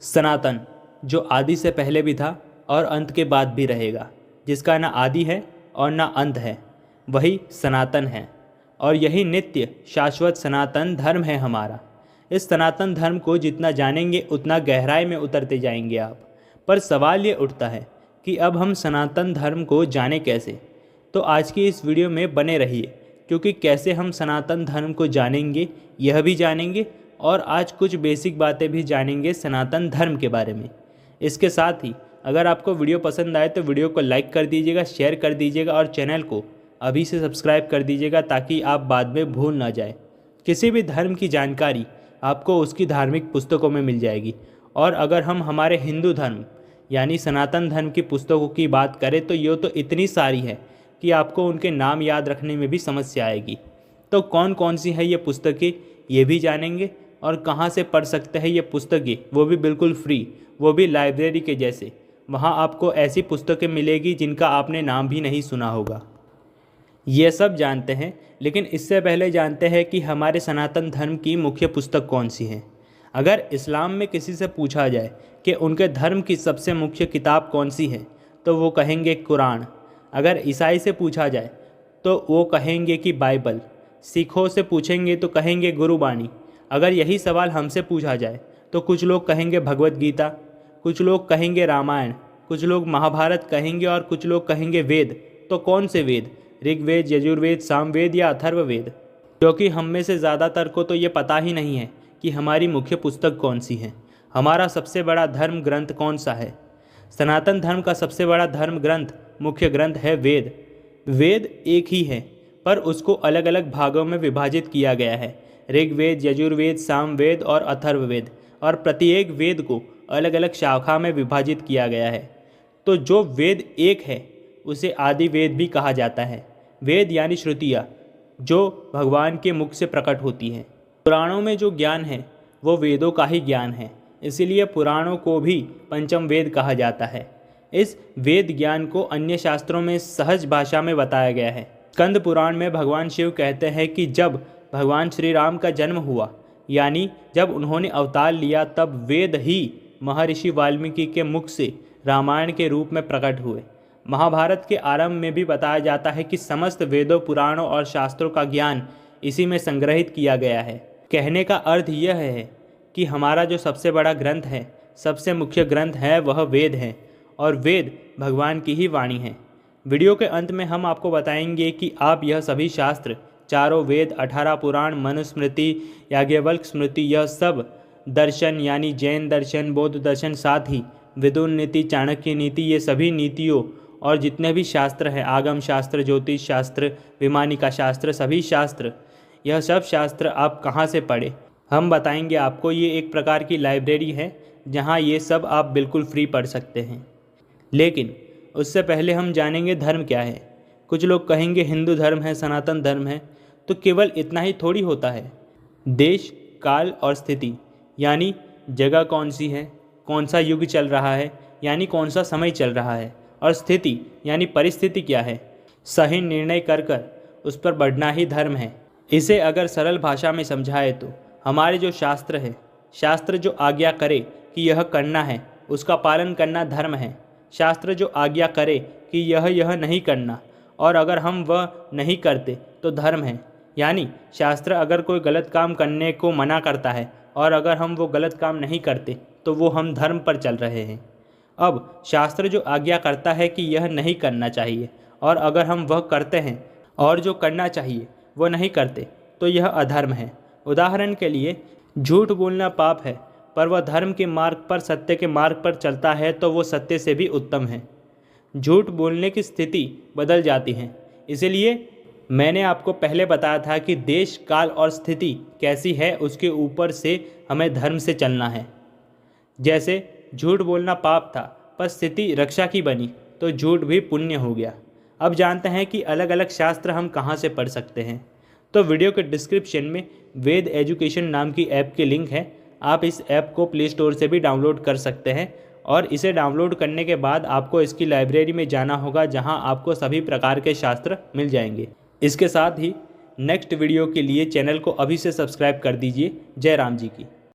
सनातन, जो आदि से पहले भी था और अंत के बाद भी रहेगा, जिसका ना आदि है और ना अंत है, वही सनातन है। और यही नित्य शाश्वत सनातन धर्म है हमारा। इस सनातन धर्म को जितना जानेंगे उतना गहराई में उतरते जाएंगे आप। पर सवाल ये उठता है कि अब हम सनातन धर्म को जाने कैसे। तो आज की इस वीडियो में बने रहिए, क्योंकि कैसे हम सनातन धर्म को जानेंगे यह भी जानेंगे और आज कुछ बेसिक बातें भी जानेंगे सनातन धर्म के बारे में। इसके साथ ही अगर आपको वीडियो पसंद आए तो वीडियो को लाइक कर दीजिएगा, शेयर कर दीजिएगा और चैनल को अभी से सब्सक्राइब कर दीजिएगा, ताकि आप बाद में भूल ना जाए। किसी भी धर्म की जानकारी आपको उसकी धार्मिक पुस्तकों में मिल जाएगी। और अगर हम हमारे हिंदू धर्म यानी सनातन धर्म की पुस्तकों की बात करें तो ये तो इतनी सारी है कि आपको उनके नाम याद रखने में भी समस्या आएगी। तो कौन कौन सी है ये पुस्तकें ये भी जानेंगे, और कहाँ से पढ़ सकते हैं ये पुस्तकें, वो भी बिल्कुल फ्री, वो भी लाइब्रेरी के जैसे। वहाँ आपको ऐसी पुस्तकें मिलेगी जिनका आपने नाम भी नहीं सुना होगा। ये सब जानते हैं, लेकिन इससे पहले जानते हैं कि हमारे सनातन धर्म की मुख्य पुस्तक कौन सी है। अगर इस्लाम में किसी से पूछा जाए कि उनके धर्म की सबसे मुख्य किताब कौन सी है तो वो कहेंगे कुरान। अगर ईसाई से पूछा जाए तो वो कहेंगे कि बाइबल। सिखों से पूछेंगे तो कहेंगे गुरुबाणी। अगर यही सवाल हमसे पूछा जाए तो कुछ लोग कहेंगे भगवत गीता, कुछ लोग कहेंगे रामायण, कुछ लोग महाभारत कहेंगे और कुछ लोग कहेंगे वेद। तो कौन से वेद? ऋग्वेद, यजुर्वेद, सामवेद या अथर्ववेद? क्योंकि हम में से ज़्यादातर को तो ये पता ही नहीं है कि हमारी मुख्य पुस्तक कौन सी है, हमारा सबसे बड़ा धर्म ग्रंथ कौन सा है। सनातन धर्म का सबसे बड़ा धर्म ग्रंथ, मुख्य ग्रंथ है वेद। वेद एक ही है पर उसको अलग अलग भागों में विभाजित किया गया है, ऋग्वेद, यजुर्वेद, सामवेद और अथर्ववेद। और प्रत्येक वेद को अलग अलग शाखा में विभाजित किया गया है। तो जो वेद एक है उसे आदि वेद भी कहा जाता है। वेद यानी श्रुतियाँ जो भगवान के मुख से प्रकट होती हैं। पुराणों में जो ज्ञान है वो वेदों का ही ज्ञान है, इसीलिए पुराणों को भी पंचम वेद कहा जाता है। इस वेद ज्ञान को अन्य शास्त्रों में सहज भाषा में बताया गया है। स्कंद पुराण में भगवान शिव कहते हैं कि जब भगवान श्री राम का जन्म हुआ, यानी जब उन्होंने अवतार लिया, तब वेद ही महर्षि वाल्मीकि के मुख से रामायण के रूप में प्रकट हुए। महाभारत के आरंभ में भी बताया जाता है कि समस्त वेदों, पुराणों और शास्त्रों का ज्ञान इसी में संग्रहित किया गया है। कहने का अर्थ यह है कि हमारा जो सबसे बड़ा ग्रंथ है, सबसे मुख्य ग्रंथ है, वह वेद है और वेद भगवान की ही वाणी है। वीडियो के अंत में हम आपको बताएंगे कि आप यह सभी शास्त्र, चारों वेद, 18 पुराण, मनुस्मृति, याज्ञवल्क्य स्मृति, यह सब दर्शन यानी जैन दर्शन, बौद्ध दर्शन, साथ ही विदुर नीति, चाणक्य नीति, ये सभी नीतियों और जितने भी शास्त्र हैं, आगम शास्त्र, ज्योतिष शास्त्र, वैमानिका शास्त्र, सभी शास्त्र, यह सब शास्त्र आप कहाँ से पढ़े हम बताएंगे आपको। ये एक प्रकार की लाइब्रेरी है जहाँ ये सब आप बिल्कुल फ्री पढ़ सकते हैं। लेकिन उससे पहले हम जानेंगे धर्म क्या है। कुछ लोग कहेंगे हिंदू धर्म है, सनातन धर्म है, तो केवल इतना ही थोड़ी होता है। देश, काल और स्थिति यानी जगह कौन सी है, कौन सा युग चल रहा है यानी कौन सा समय चल रहा है, और स्थिति यानी परिस्थिति क्या है, सही निर्णय कर कर उस पर बढ़ना ही धर्म है। इसे अगर सरल भाषा में समझाए तो हमारे जो शास्त्र है, शास्त्र जो आज्ञा करे कि यह करना है उसका पालन करना धर्म है। शास्त्र जो आज्ञा करे कि यह नहीं करना और अगर हम वह नहीं करते तो धर्म है। यानी शास्त्र अगर कोई गलत काम करने को मना करता है और अगर हम वो गलत काम नहीं करते तो वो हम धर्म पर चल रहे हैं। अब शास्त्र जो आज्ञा करता है कि यह नहीं करना चाहिए और अगर हम वह करते हैं और जो करना चाहिए वो नहीं करते तो यह अधर्म है। उदाहरण के लिए, झूठ बोलना पाप है पर वह धर्म के मार्ग पर, सत्य के मार्ग पर चलता है तो वो सत्य से भी उत्तम है। झूठ बोलने की स्थिति बदल जाती है। इसीलिए मैंने आपको पहले बताया था कि देश, काल और स्थिति कैसी है उसके ऊपर से हमें धर्म से चलना है। जैसे झूठ बोलना पाप था पर स्थिति रक्षा की बनी तो झूठ भी पुण्य हो गया। अब जानते हैं कि अलग अलग शास्त्र हम कहाँ से पढ़ सकते हैं। तो वीडियो के डिस्क्रिप्शन में वेद एजुकेशन नाम की ऐप की लिंक है। आप इस ऐप को प्ले स्टोर से भी डाउनलोड कर सकते हैं और इसे डाउनलोड करने के बाद आपको इसकी लाइब्रेरी में जाना होगा, जहां आपको सभी प्रकार के शास्त्र मिल जाएंगे। इसके साथ ही नेक्स्ट वीडियो के लिए चैनल को अभी से सब्सक्राइब कर दीजिए। जय राम जी की।